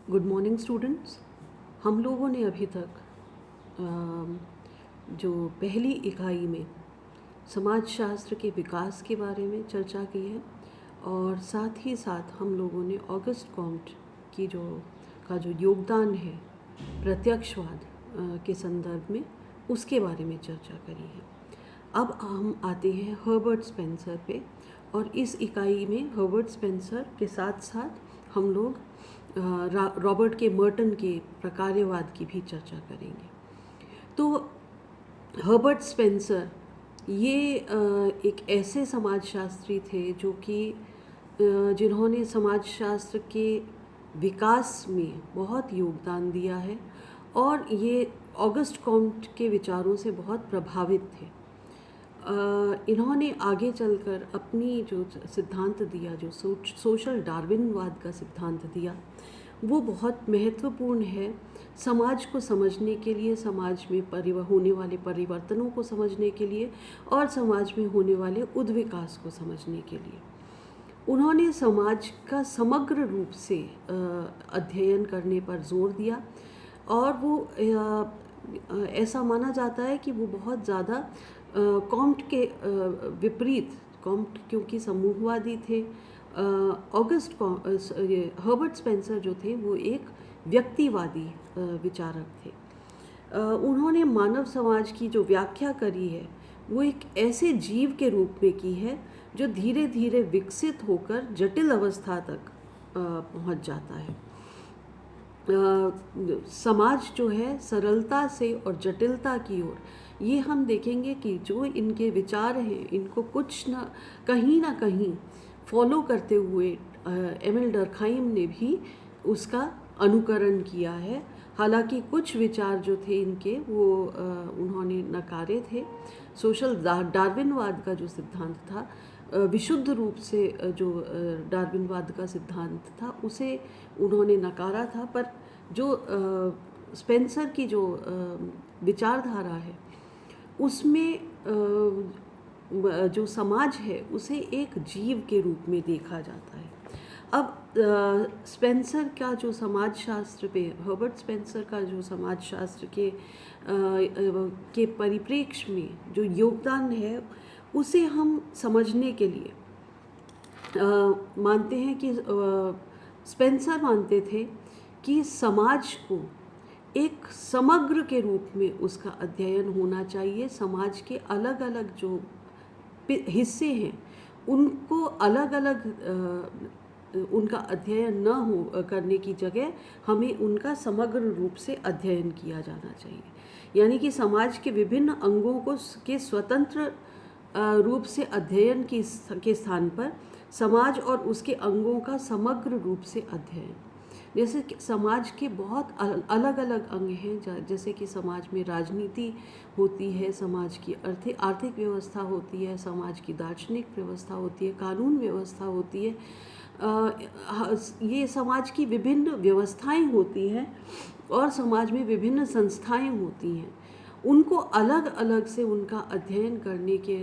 Good morning students. हम लोगों ने अभी तक जो पहली इकाई में समाजशास्त्र के विकास के बारे में चर्चा की है और साथ ही साथ हम लोगों ने ऑगस्ट कॉम्ट की जो योगदान है प्रत्यक्षवाद के संदर्भ में उसके बारे में चर्चा करी है। अब हम आते हैं हर्बर्ट स्पेंसर पे और इस इकाई में हर्बर्ट स्पेंसर के साथ साथ हम लोग रॉबर्ट के मर्टन के प्रकार्यवाद की भी चर्चा करेंगे। तो हर्बर्ट स्पेंसर ये एक ऐसे समाजशास्त्री थे जो कि जिन्होंने समाजशास्त्र के विकास में बहुत योगदान दिया है और ये ऑगस्ट कॉम्ट के विचारों से बहुत प्रभावित थे। इन्होंने आगे चलकर अपनी जो सिद्धांत दिया, जो सोशल डार्विनवाद का सिद्धांत दिया, वो बहुत महत्वपूर्ण है समाज को समझने के लिए, समाज में होने वाले परिवर्तनों को समझने के लिए और समाज में होने वाले उद्विकास को समझने के लिए। उन्होंने समाज का समग्र रूप से अध्ययन करने पर जोर दिया और वो ऐसा माना जाता है कि वो बहुत ज़्यादा कॉम्ट के विपरीत, कॉम्ट क्योंकि समूहवादी थे, हर्बर्ट स्पेंसर जो थे वो एक व्यक्तिवादी विचारक थे। उन्होंने मानव समाज की जो व्याख्या करी है वो एक ऐसे जीव के रूप में की है जो धीरे धीरे विकसित होकर जटिल अवस्था तक पहुंच जाता है। समाज जो है सरलता से और जटिलता की ओर, ये हम देखेंगे कि जो इनके विचार हैं इनको कुछ ना कहीं फॉलो करते हुए एमिल डर्कहाइम ने भी उसका अनुकरण किया है। हालांकि कुछ विचार जो थे इनके वो उन्होंने नकारे थे। सोशल डार्विनवाद का जो सिद्धांत था, विशुद्ध रूप से जो डार्विनवाद का सिद्धांत था उसे उन्होंने नकारा था, पर जो स्पेंसर की जो विचारधारा है उसमें जो समाज है उसे एक जीव के रूप में देखा जाता है। अब स्पेंसर का जो समाजशास्त्र पे, हर्बर्ट स्पेंसर का जो समाजशास्त्र के परिप्रेक्ष्य में जो योगदान है उसे हम समझने के लिए मानते हैं कि स्पेंसर मानते थे कि समाज को एक समग्र के रूप में उसका अध्ययन होना चाहिए। समाज के अलग अलग जो हिस्से हैं उनको अलग अलग उनका अध्ययन न हो करने की जगह हमें उनका समग्र रूप से अध्ययन किया जाना चाहिए। यानी कि समाज के विभिन्न अंगों को के स्वतंत्र रूप से अध्ययन के स्थान पर समाज और उसके अंगों का समग्र रूप से अध्ययन। जैसे कि समाज के बहुत अलग अलग अंग हैं, जैसे कि समाज में राजनीति होती है, समाज की आर्थिक व्यवस्था होती है, समाज की दार्शनिक व्यवस्था होती है, कानून व्यवस्था होती है। ये समाज की विभिन्न व्यवस्थाएं होती हैं और समाज में विभिन्न संस्थाएं होती हैं। उनको अलग अलग से उनका अध्ययन करने के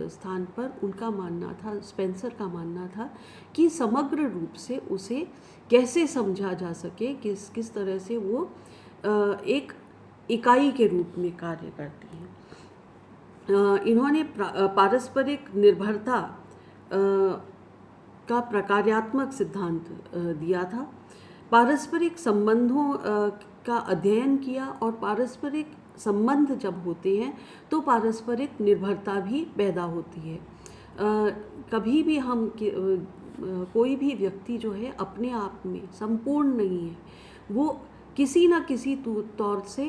स्थान पर उनका मानना था, स्पेंसर का मानना था कि समग्र रूप से उसे कैसे समझा जा सके, किस तरह से वो एक इकाई के रूप में कार्य करती हैं। इन्होंने पारस्परिक निर्भरता का प्रकार्यात्मक सिद्धांत दिया था, पारस्परिक संबंधों का अध्ययन किया और पारस्परिक संबंध जब होते हैं तो पारस्परिक निर्भरता भी पैदा होती है। कभी भी हम कोई भी व्यक्ति जो है अपने आप में संपूर्ण नहीं है, वो किसी न किसी तौर से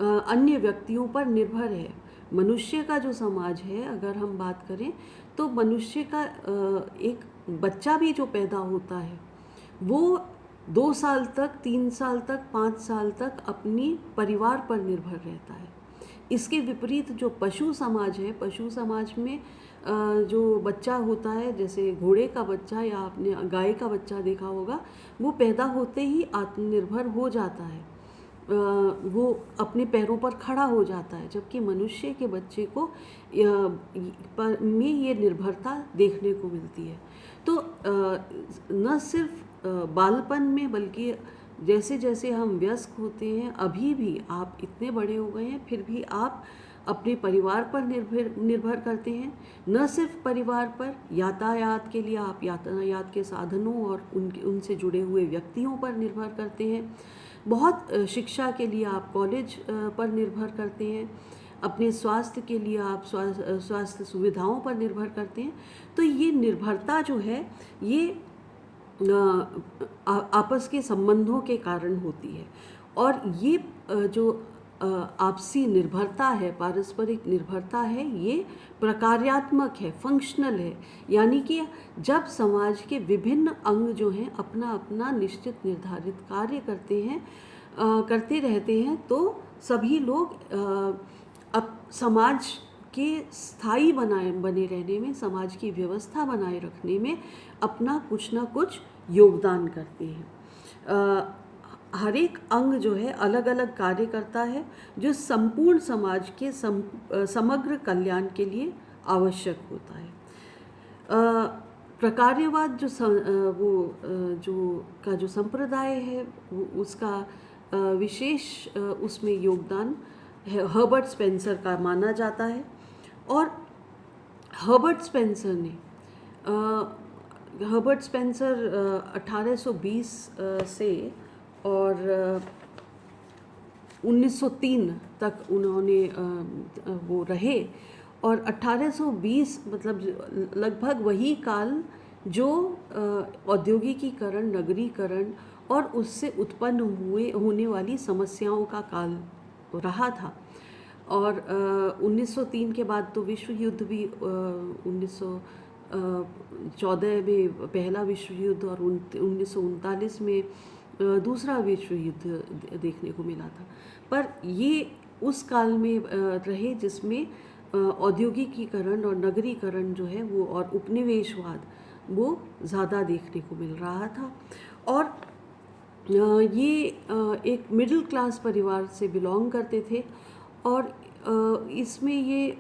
अन्य व्यक्तियों पर निर्भर है। मनुष्य का जो समाज है, अगर हम बात करें तो मनुष्य का एक बच्चा भी जो पैदा होता है वो 2 साल तक, 3 साल तक, 5 साल तक अपनी परिवार पर निर्भर रहता है। इसके विपरीत जो पशु समाज है, पशु समाज में जो बच्चा होता है, जैसे घोड़े का बच्चा या आपने गाय का बच्चा देखा होगा, वो पैदा होते ही आत्मनिर्भर हो जाता है, वो अपने पैरों पर खड़ा हो जाता है। जबकि मनुष्य के बच्चे को में ये निर्भरता देखने को मिलती है। तो न सिर्फ बालपन में बल्कि जैसे जैसे हम वयस्क होते हैं, अभी भी आप इतने बड़े हो गए हैं, फिर भी आप अपने परिवार पर निर्भर करते हैं। न सिर्फ परिवार पर, यातायात के लिए आप यातायात के साधनों और उनसे जुड़े हुए व्यक्तियों पर निर्भर करते हैं। बहुत शिक्षा के लिए आप कॉलेज पर निर्भर करते हैं। अपने स्वास्थ्य के लिए आप स्वास्थ्य सुविधाओं पर निर्भर करते हैं। तो ये निर्भरता जो है ये आपस के संबंधों के कारण होती है। और ये जो आपसी निर्भरता है, पारस्परिक निर्भरता है, ये प्रकार्यात्मक है, फंक्शनल है। यानी कि जब समाज के विभिन्न अंग जो हैं अपना अपना निश्चित निर्धारित कार्य करते रहते हैं, तो सभी लोग अब समाज के स्थायी बने रहने में, समाज की व्यवस्था बनाए रखने में अपना कुछ ना कुछ योगदान करते हैं। हर एक अंग जो है अलग अलग कार्य करता है, जो संपूर्ण समाज के समग्र कल्याण के लिए आवश्यक होता है। प्रकार्यवाद जो संप्रदाय है, उसका विशेष उसमें योगदान हर्बर्ट स्पेंसर का माना जाता है। और हर्बर्ट स्पेंसर 1820 से और 1903 तक उन्होंने वो रहे। और 1820 मतलब लगभग वही काल जो औद्योगिकीकरण, नगरीकरण और उससे उत्पन्न होने वाली समस्याओं का काल रहा था। और 1903 के बाद तो विश्व युद्ध भी 1914 में पहला विश्व युद्ध और 1939 में दूसरा विश्व युद्ध देखने को मिला था। पर ये उस काल में रहे जिसमें औद्योगिकीकरण और नगरीकरण जो है वो और उपनिवेशवाद वो ज़्यादा देखने को मिल रहा था। और ये एक मिडिल क्लास परिवार से बिलोंग करते थे। और इसमें ये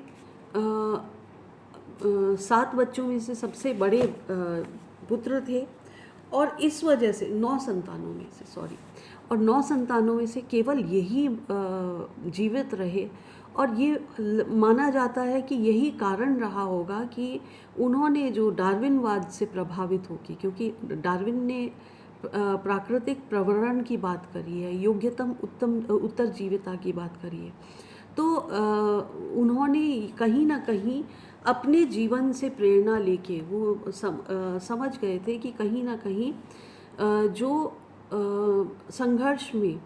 7 बच्चों में से सबसे बड़े पुत्र थे। और इस वजह से 9 संतानों में से केवल यही जीवित रहे। और ये माना जाता है कि यही कारण रहा होगा कि उन्होंने जो डार्विनवाद से प्रभावित होकर, क्योंकि डार्विन ने प्राकृतिक प्रवरण की बात करी है, योग्यतम उत्तरजीविता की बात करी है, तो उन्होंने कहीं ना कहीं अपने जीवन से प्रेरणा लेके वो समझ गए थे कि कहीं ना कहीं जो संघर्ष में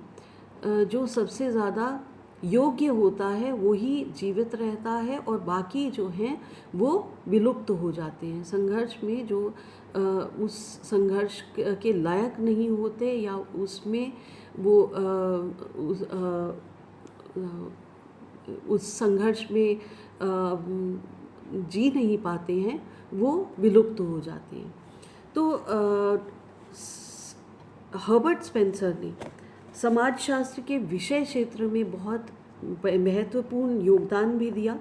जो सबसे ज़्यादा योग्य होता है वही जीवित रहता है और बाकी जो हैं वो विलुप्त हो जाते हैं। संघर्ष में जो उस संघर्ष के लायक नहीं होते या उसमें वो उस संघर्ष में जी नहीं पाते हैं, वो विलुप्त हो जाते हैं। तो हर्बर्ट स्पेंसर ने समाजशास्त्र के विषय क्षेत्र में बहुत महत्वपूर्ण योगदान भी दिया।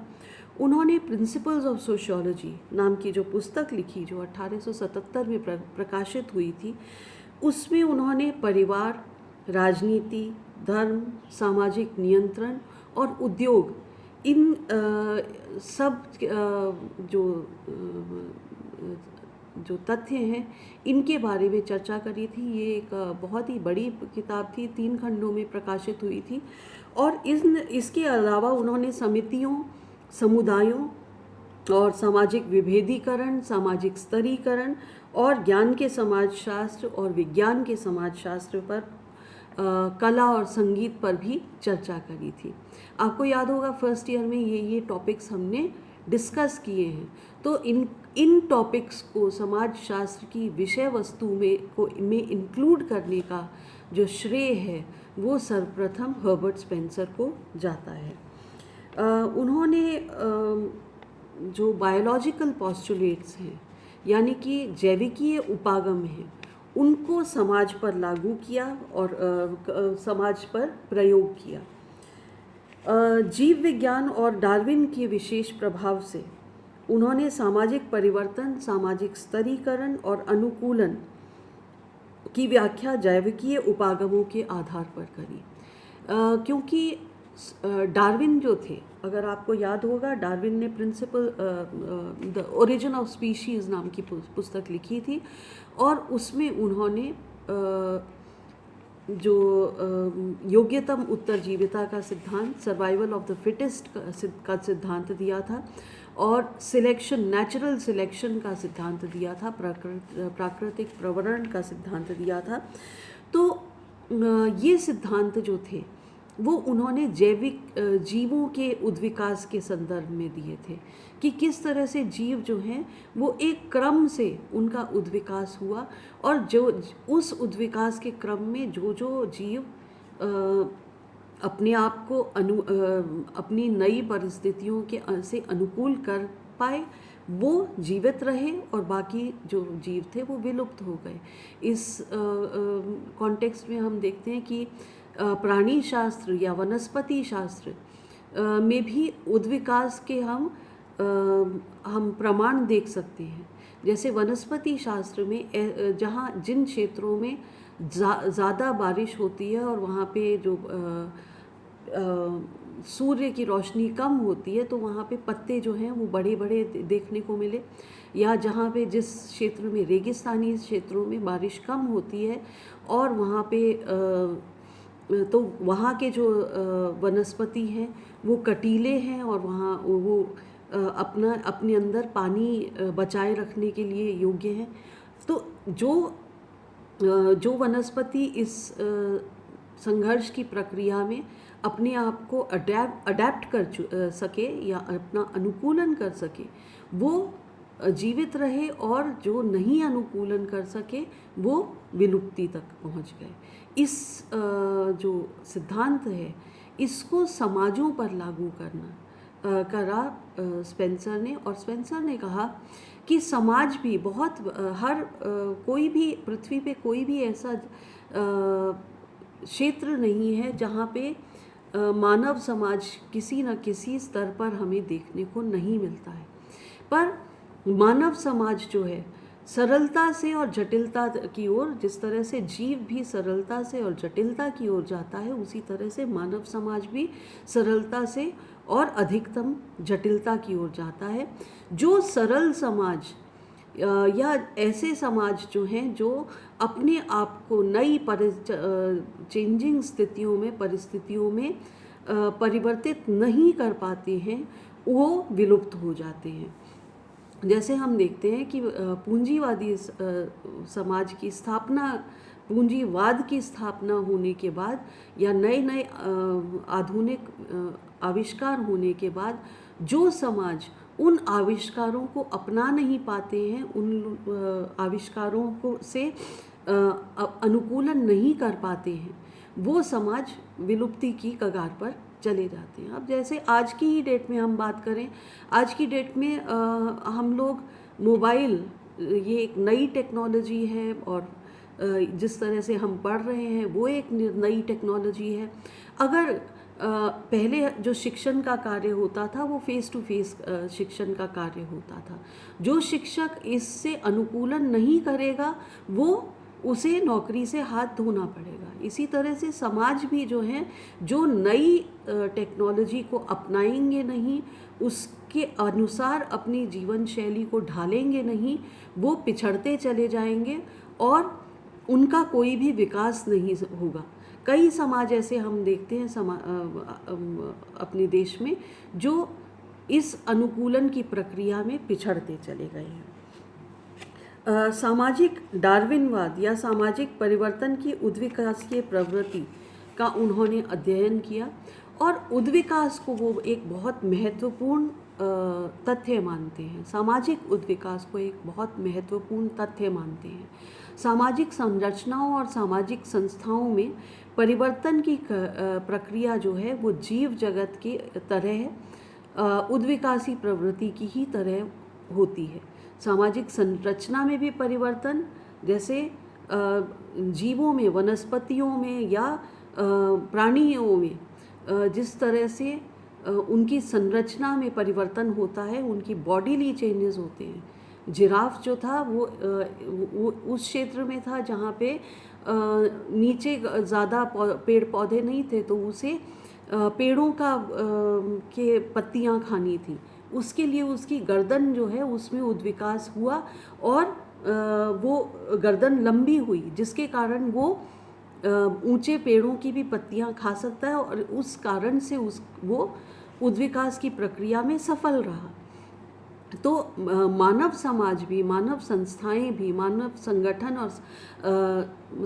उन्होंने प्रिंसिपल्स ऑफ सोशियोलॉजी नाम की जो पुस्तक लिखी, जो 1877 में प्रकाशित हुई थी, उसमें उन्होंने परिवार, राजनीति, धर्म, सामाजिक नियंत्रण और उद्योग, इन सब जो तथ्य हैं इनके बारे में चर्चा करी थी। ये एक बहुत ही बड़ी किताब थी, 3 खंडों में प्रकाशित हुई थी। और इसके अलावा उन्होंने समितियों, समुदायों और सामाजिक विभेदीकरण, सामाजिक स्तरीकरण और ज्ञान के समाजशास्त्र और विज्ञान के समाजशास्त्र पर, कला और संगीत पर भी चर्चा करी थी। आपको याद होगा फर्स्ट ईयर में ये टॉपिक्स हमने डिस्कस किए हैं। तो इन टॉपिक्स को समाजशास्त्र की विषय वस्तु में इंक्लूड करने का जो श्रेय है वो सर्वप्रथम हर्बर्ट स्पेंसर को जाता है। उन्होंने जो बायोलॉजिकल पॉस्टुलेट्स हैं, यानी कि जैविकीय उपागम हैं, उनको समाज पर लागू किया और समाज पर प्रयोग किया। जीव विज्ञान और डार्विन के विशेष प्रभाव से उन्होंने सामाजिक परिवर्तन, सामाजिक स्तरीकरण और अनुकूलन की व्याख्या जैविकीय उपागमों के आधार पर करी। क्योंकि डार्विन जो थे, अगर आपको याद होगा, डार्विन ने principle the origin of species नाम की पुस्तक लिखी थी, और उसमें उन्होंने जो योग्यतम उत्तरजीविता का सिद्धांत, सर्वाइवल ऑफ द फिटेस्ट का सिद्धांत दिया था, और सिलेक्शन, नेचुरल सिलेक्शन का सिद्धांत दिया था, प्राकृतिक प्रवरण का सिद्धांत दिया था। तो ये सिद्धांत जो थे वो उन्होंने जैविक जीवों के उद्विकास के संदर्भ में दिए थे, कि किस तरह से जीव जो हैं वो एक क्रम से उनका उद्विकास हुआ, और जो उस उद्विकास के क्रम में जो जो जीव अपने आप को अपनी नई परिस्थितियों के से अनुकूल कर पाए वो जीवित रहे, और बाकी जो जीव थे वो विलुप्त हो गए। इस कॉन्टेक्स्ट में हम देखते हैं कि प्राणी शास्त्र या वनस्पति शास्त्र में भी उद्विकास के हम प्रमाण देख सकते हैं। जैसे वनस्पति शास्त्र में जहाँ जिन क्षेत्रों में ज़्यादा बारिश होती है और वहाँ पे जो सूर्य की रोशनी कम होती है, तो वहाँ पे पत्ते जो हैं वो बड़े बड़े देखने को मिले, या जहाँ पे जिस क्षेत्र में रेगिस्तानी क्षेत्रों में बारिश कम होती है और वहाँ पे तो वहाँ के जो वनस्पति हैं वो कटीले हैं, और वहाँ वो अपने अंदर पानी बचाए रखने के लिए योग्य हैं। तो जो वनस्पति इस संघर्ष की प्रक्रिया में अपने आप को अडेप्ट कर सके या अपना अनुकूलन कर सके, वो जीवित रहे, और जो नहीं अनुकूलन कर सके वो विलुप्ति तक पहुंच गए। इस जो सिद्धांत है इसको समाजों पर लागू करा स्पेंसर ने, और स्पेंसर ने कहा कि समाज भी बहुत कोई भी पृथ्वी पे कोई भी ऐसा क्षेत्र नहीं है जहाँ पे मानव समाज किसी न किसी स्तर पर हमें देखने को नहीं मिलता है। पर मानव समाज जो है सरलता से और जटिलता की ओर, जिस तरह से जीव भी सरलता से और जटिलता की ओर जाता है, उसी तरह से मानव समाज भी सरलता से और अधिकतम जटिलता की ओर जाता है। जो सरल समाज या ऐसे समाज जो हैं जो अपने आप को नई चेंजिंग परिस्थितियों में परिवर्तित नहीं कर पाते हैं, वो विलुप्त हो जाते हैं। जैसे हम देखते हैं कि पूंजीवादी समाज की स्थापना, पूंजीवाद की स्थापना होने के बाद या नए आधुनिक आविष्कार होने के बाद जो समाज उन आविष्कारों को अपना नहीं पाते हैं, उन आविष्कारों से अनुकूलन नहीं कर पाते हैं, वो समाज विलुप्ति की कगार पर चले जाते हैं। अब जैसे आज की ही डेट में हम बात करें, आज की डेट में हम लोग मोबाइल, ये एक नई टेक्नोलॉजी है, और जिस तरह से हम पढ़ रहे हैं वो एक नई टेक्नोलॉजी है। अगर पहले जो शिक्षण का कार्य होता था वो फेस टू फेस शिक्षण का कार्य होता था, जो शिक्षक इससे अनुकूलन नहीं करेगा वो उसे नौकरी से हाथ धोना पड़ेगा। इसी तरह से समाज भी जो है, जो नई टेक्नोलॉजी को अपनाएंगे नहीं, उसके अनुसार अपनी जीवन शैली को ढालेंगे नहीं, वो पिछड़ते चले जाएंगे और उनका कोई भी विकास नहीं होगा। कई समाज ऐसे हम देखते हैं अपने देश में जो इस अनुकूलन की प्रक्रिया में पिछड़ते चले गए हैं। सामाजिक डार्विनवाद या सामाजिक परिवर्तन की उद्विकासीय प्रवृत्ति का उन्होंने अध्ययन किया, और उद्विकास को वो एक बहुत महत्वपूर्ण तथ्य मानते हैं। सामाजिक उद्विकास को एक बहुत महत्वपूर्ण तथ्य मानते हैं। सामाजिक संरचनाओं और सामाजिक संस्थाओं में परिवर्तन की प्रक्रिया जो है वो जीव जगत की तरह उद्विकासी प्रवृत्ति की ही तरह होती है। सामाजिक संरचना में भी परिवर्तन, जैसे जीवों में, वनस्पतियों में या प्राणियों में जिस तरह से उनकी संरचना में परिवर्तन होता है, उनकी बॉडीली चेंजेस होते हैं, जिराफ जो था वो उस क्षेत्र में था जहाँ पे नीचे ज़्यादा पेड़ पौधे नहीं थे, तो उसे पेड़ों का के पत्तियाँ खानी थी। उसके लिए उसकी गर्दन जो है उसमें उद्विकास हुआ और वो गर्दन लंबी हुई, जिसके कारण वो ऊंचे पेड़ों की भी पत्तियां खा सकता है और उस कारण से वो उद्विकास की प्रक्रिया में सफल रहा। तो मानव समाज भी, मानव संस्थाएं भी, मानव संगठन और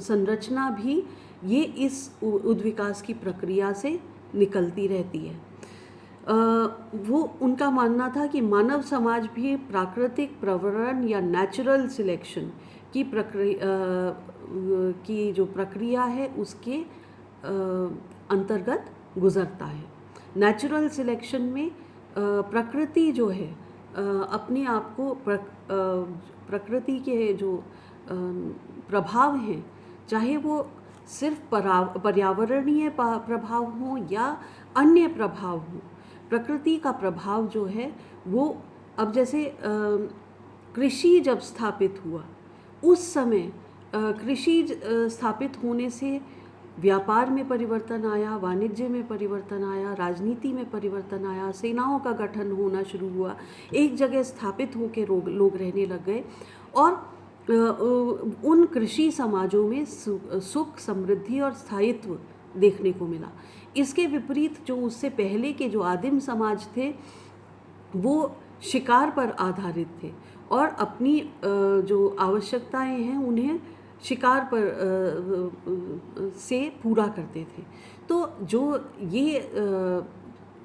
संरचना भी ये इस उद्विकास की प्रक्रिया से निकलती रहती है। वो उनका मानना था कि मानव समाज भी प्राकृतिक प्रवरण या नेचुरल सिलेक्शन की जो प्रक्रिया है उसके अंतर्गत गुजरता है। नेचुरल सिलेक्शन में प्रकृति जो है अपने आप को प्रकृति के जो प्रभाव हैं, चाहे वो सिर्फ पर्यावरणीय प्रभाव हो या अन्य प्रभाव हो, प्रकृति का प्रभाव जो है वो, अब जैसे कृषि जब स्थापित हुआ उस समय कृषि स्थापित होने से व्यापार में परिवर्तन आया, वाणिज्य में परिवर्तन आया, राजनीति में परिवर्तन आया, सेनाओं का गठन होना शुरू हुआ, एक जगह स्थापित होकर लोग रहने लग गए और उन कृषि समाजों में सुख, समृद्धि और स्थायित्व देखने को मिला। इसके विपरीत जो उससे पहले के जो आदिम समाज थे वो शिकार पर आधारित थे और अपनी जो आवश्यकताएं हैं उन्हें शिकार पर से पूरा करते थे। तो जो ये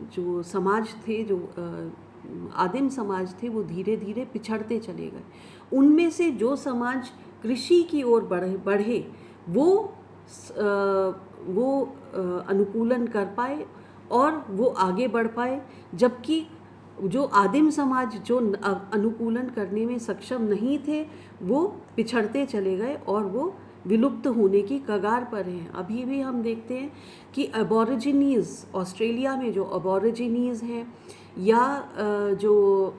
जो समाज थे, जो आदिम समाज थे, वो धीरे धीरे पिछड़ते चले गए। उनमें से जो समाज कृषि की ओर बढ़े वो अनुकूलन कर पाए और वो आगे बढ़ पाए, जबकि जो आदिम समाज जो अनुकूलन करने में सक्षम नहीं थे वो पिछड़ते चले गए और वो विलुप्त होने की कगार पर हैं। अभी भी हम देखते हैं कि अबॉरिजिनीज़, ऑस्ट्रेलिया में जो अबॉरिजिनीज़ हैं या जो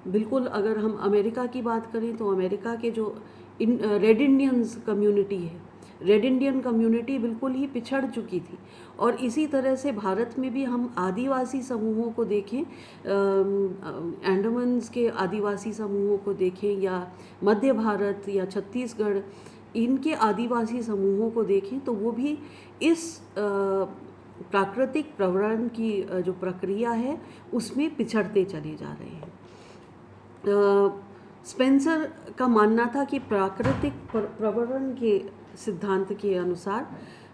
बिल्कुल अगर हम अमेरिका की बात करें तो अमेरिका के जो रेड इंडियंस कम्युनिटी है, रेड इंडियन कम्युनिटी बिल्कुल ही पिछड़ चुकी थी। और इसी तरह से भारत में भी हम आदिवासी समूहों को देखें, अंडमान्स के आदिवासी समूहों को देखें या मध्य भारत या छत्तीसगढ़, इनके आदिवासी समूहों को देखें तो वो भी इस प्राकृतिक प्रवरण की जो प्रक्रिया है उसमें पिछड़ते चले जा रहे हैं। स्पेंसर का मानना था कि प्राकृतिक प्रवरण के सिद्धांत के अनुसार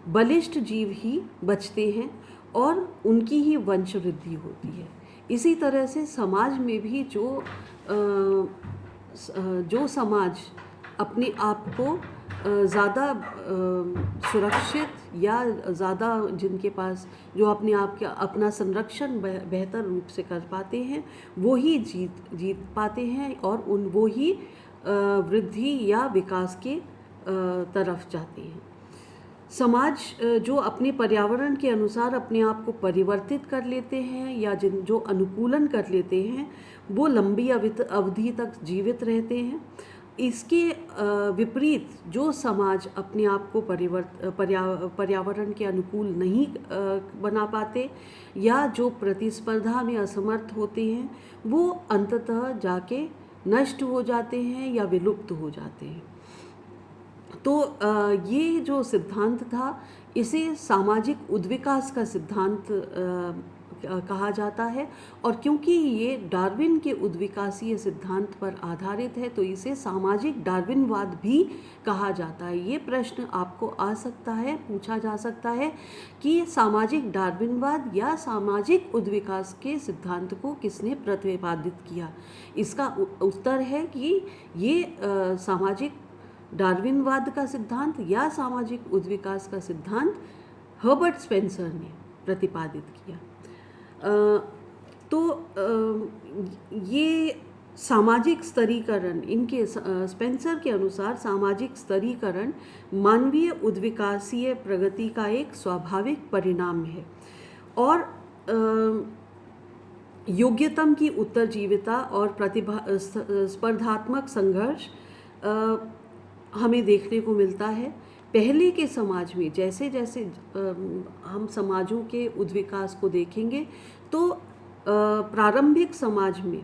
बलिष्ठ जीव ही बचते हैं और उनकी ही वंश वृद्धि होती है। इसी तरह से समाज में भी जो समाज अपने आप को ज़्यादा सुरक्षित या ज़्यादा जिनके पास जो अपने आप का अपना संरक्षण बेहतर रूप से कर पाते हैं वो ही जीत पाते हैं और वो ही वृद्धि या विकास के तरफ जाते हैं। समाज जो अपने पर्यावरण के अनुसार अपने आप को परिवर्तित कर लेते हैं या जो अनुकूलन कर लेते हैं वो लंबी अवधि तक जीवित रहते हैं। इसके विपरीत जो समाज अपने आप को पर्यावरण के अनुकूल नहीं बना पाते या जो प्रतिस्पर्धा में असमर्थ होते हैं वो अंततः जाके नष्ट हो जाते हैं या विलुप्त हो जाते हैं। तो ये जो सिद्धांत था इसे सामाजिक उद्विकास का सिद्धांत कहा जाता है और क्योंकि ये डार्विन के उद्विकासीय सिद्धांत पर आधारित है तो इसे सामाजिक डार्विनवाद भी कहा जाता है। ये प्रश्न आपको आ सकता है, पूछा जा सकता है कि सामाजिक डार्विनवाद या सामाजिक उद्विकास के सिद्धांत को किसने प्रतिपादित किया। इसका उत्तर है कि ये सामाजिक डार्विनवाद का सिद्धांत या सामाजिक उद्विकास का सिद्धांत हर्बर्ट स्पेंसर ने प्रतिपादित किया। तो ये सामाजिक स्तरीकरण, इनके स्पेंसर के अनुसार सामाजिक स्तरीकरण मानवीय उद्विकासीय प्रगति का एक स्वाभाविक परिणाम है और योग्यतम की उत्तरजीविता और स्पर्धात्मक संघर्ष हमें देखने को मिलता है। पहले के समाज में जैसे जैसे हम समाजों के उद्विकास को देखेंगे तो प्रारंभिक समाज में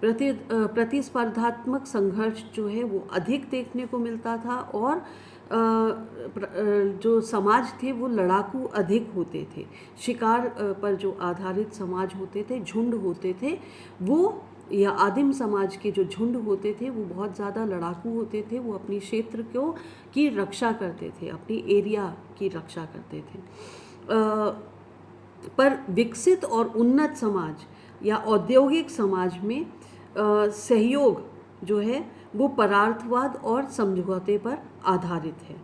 प्रतिस्पर्धात्मक संघर्ष जो है वो अधिक देखने को मिलता था, और जो समाज थे वो लड़ाकू अधिक होते थे। शिकार पर जो आधारित समाज होते थे, झुंड होते थे, वो या आदिम समाज के जो झुंड होते थे वो बहुत ज़्यादा लड़ाकू होते थे। वो अपनी क्षेत्र की रक्षा करते थे, अपनी एरिया की रक्षा करते थे। पर विकसित और उन्नत समाज या औद्योगिक समाज में सहयोग जो है वो परार्थवाद और समझौते पर आधारित है।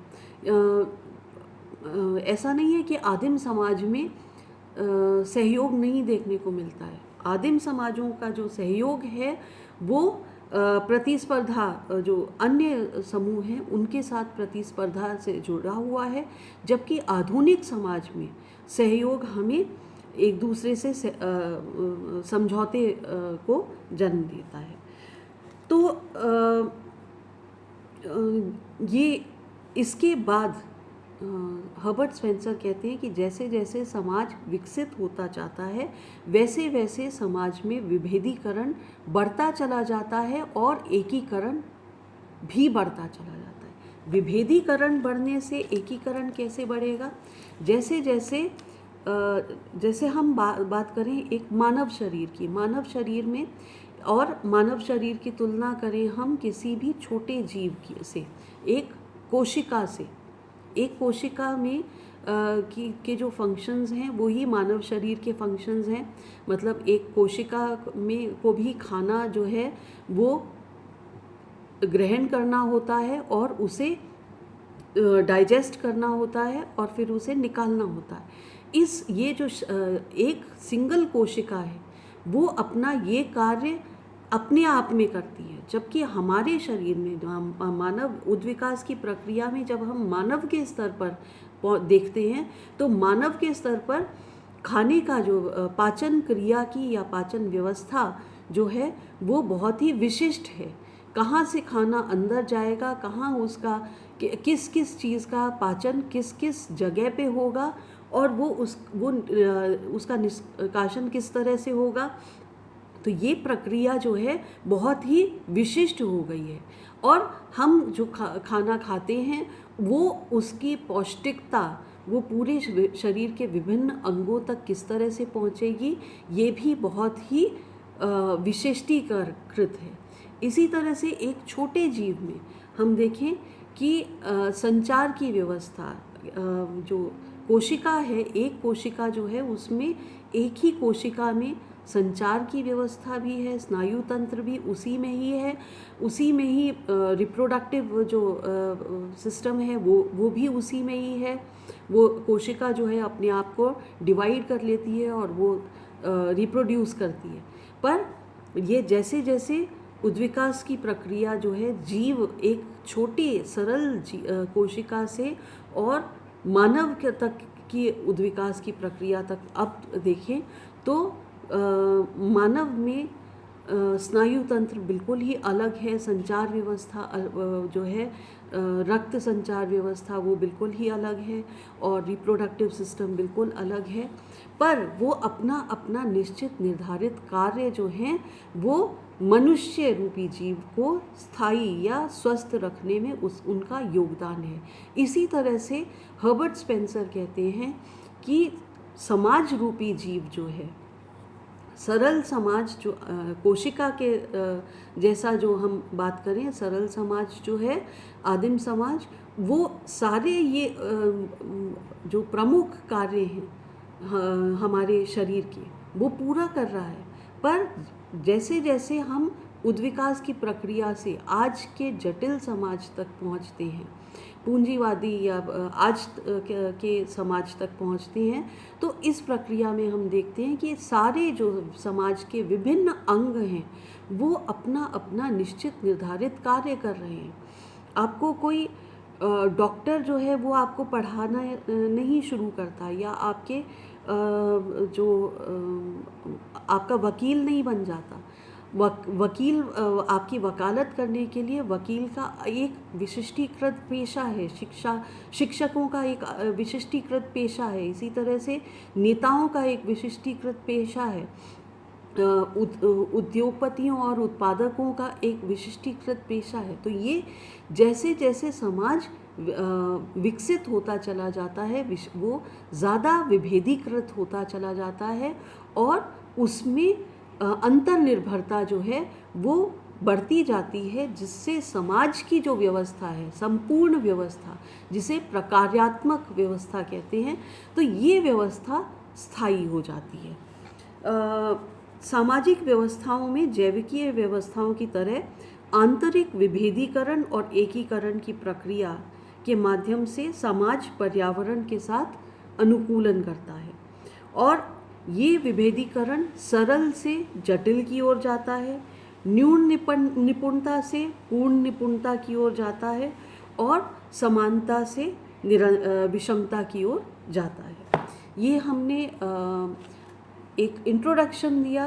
ऐसा नहीं है कि आदिम समाज में सहयोग नहीं देखने को मिलता है। आदिम समाजों का जो सहयोग है वो प्रतिस्पर्धा, जो अन्य समूह हैं उनके साथ प्रतिस्पर्धा से जुड़ा हुआ है, जबकि आधुनिक समाज में सहयोग हमें एक दूसरे से समझौते को जन्म देता है। तो ये इसके बाद हर्बर्ट स्पेंसर कहते हैं कि जैसे जैसे समाज विकसित होता जाता है वैसे वैसे समाज में विभेदीकरण बढ़ता चला जाता है और एकीकरण भी बढ़ता चला जाता है। विभेदीकरण बढ़ने से एकीकरण कैसे बढ़ेगा? जैसे जैसे जैसे हम बात करें एक मानव शरीर की, मानव शरीर में और मानव शरीर की तुलना करें हम किसी भी छोटे जीव से, एक कोशिका से, एक कोशिका में के जो फंक्शंस हैं वो ही मानव शरीर के फंक्शंस हैं। मतलब एक कोशिका में को भी खाना जो है वो ग्रहण करना होता है और उसे डाइजेस्ट करना होता है और फिर उसे निकालना होता है। ये जो एक सिंगल कोशिका है वो अपना ये कार्य अपने आप में करती है, जबकि हमारे शरीर में मानव उद्विकास की प्रक्रिया में जब हम मानव के स्तर पर देखते हैं तो मानव के स्तर पर खाने का जो पाचन क्रिया की या पाचन व्यवस्था जो है वो बहुत ही विशिष्ट है। कहाँ से खाना अंदर जाएगा, कहाँ उसका किस किस चीज़ का पाचन किस किस जगह पे होगा और वो उसका निष्कासन किस तरह से होगा, तो ये प्रक्रिया जो है बहुत ही विशिष्ट हो गई है। और हम जो खाना खाते हैं वो उसकी पौष्टिकता वो पूरे शरीर के विभिन्न अंगों तक किस तरह से पहुंचेगी, ये भी बहुत ही विशिष्टीकृत है। इसी तरह से एक छोटे जीव में हम देखें कि संचार की व्यवस्था, जो कोशिका है, एक कोशिका जो है उसमें एक ही कोशिका में संचार की व्यवस्था भी है, स्नायु तंत्र भी उसी में ही है, उसी में ही रिप्रोडक्टिव जो सिस्टम है वो भी उसी में ही है। वो कोशिका जो है अपने आप को डिवाइड कर लेती है और वो रिप्रोड्यूस करती है। पर ये जैसे जैसे उद्विकास की प्रक्रिया जो है जीव एक छोटी सरल कोशिका से और मानव तक की उद्विकास की प्रक्रिया तक अब देखें तो मानव में स्नायु तंत्र बिल्कुल ही अलग है, संचार व्यवस्था जो है रक्त संचार व्यवस्था वो बिल्कुल ही अलग है और रिप्रोडक्टिव सिस्टम बिल्कुल अलग है। पर वो अपना अपना निश्चित निर्धारित कार्य जो हैं वो मनुष्य रूपी जीव को स्थायी या स्वस्थ रखने में उनका योगदान है। इसी तरह से हर्बर्ट स्पेंसर कहते हैं कि समाज रूपी जीव जो है, सरल समाज जो कोशिका के जैसा जो हम बात करें, सरल समाज जो है आदिम समाज, वो सारे ये जो प्रमुख कार्य हैं हमारे शरीर के वो पूरा कर रहा है। पर जैसे जैसे हम उद्विकास की प्रक्रिया से आज के जटिल समाज तक पहुंचते हैं, पूंजीवादी या आज के समाज तक पहुंचते हैं, तो इस प्रक्रिया में हम देखते हैं कि सारे जो समाज के विभिन्न अंग हैं वो अपना अपना निश्चित निर्धारित कार्य कर रहे हैं। आपको कोई डॉक्टर जो है वो आपको पढ़ाना नहीं शुरू करता, या आपके जो आपका वकील नहीं बन जाता। वकील आपकी वकालत करने के लिए वकील का एक विशिष्टीकृत पेशा है, शिक्षकों का एक विशिष्टीकृत पेशा है, इसी तरह से नेताओं का एक विशिष्टीकृत पेशा है, उद्योगपतियों और उत्पादकों का एक विशिष्टीकृत पेशा है। तो ये जैसे जैसे समाज विकसित होता चला जाता है, वो ज़्यादा विभेदीकृत होता चला जाता है, और उसमें अंतर्निर्भरता जो है वो बढ़ती जाती है, जिससे समाज की जो व्यवस्था है, संपूर्ण व्यवस्था, जिसे प्रकार्यात्मक व्यवस्था कहते हैं, तो ये व्यवस्था स्थायी हो जाती है। सामाजिक व्यवस्थाओं में जैविकीय व्यवस्थाओं की तरह आंतरिक विभेदीकरण और एकीकरण की प्रक्रिया के माध्यम से समाज पर्यावरण के साथ अनुकूलन करता है, और ये विभेदीकरण सरल से जटिल की ओर जाता है, न्यून निपुणता से पूर्ण निपुणता की ओर जाता है, और समानता से विषमता की ओर जाता है। ये हमने एक इंट्रोडक्शन दिया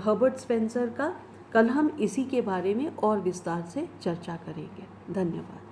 हर्बर्ट स्पेंसर का। कल हम इसी के बारे में और विस्तार से चर्चा करेंगे। धन्यवाद।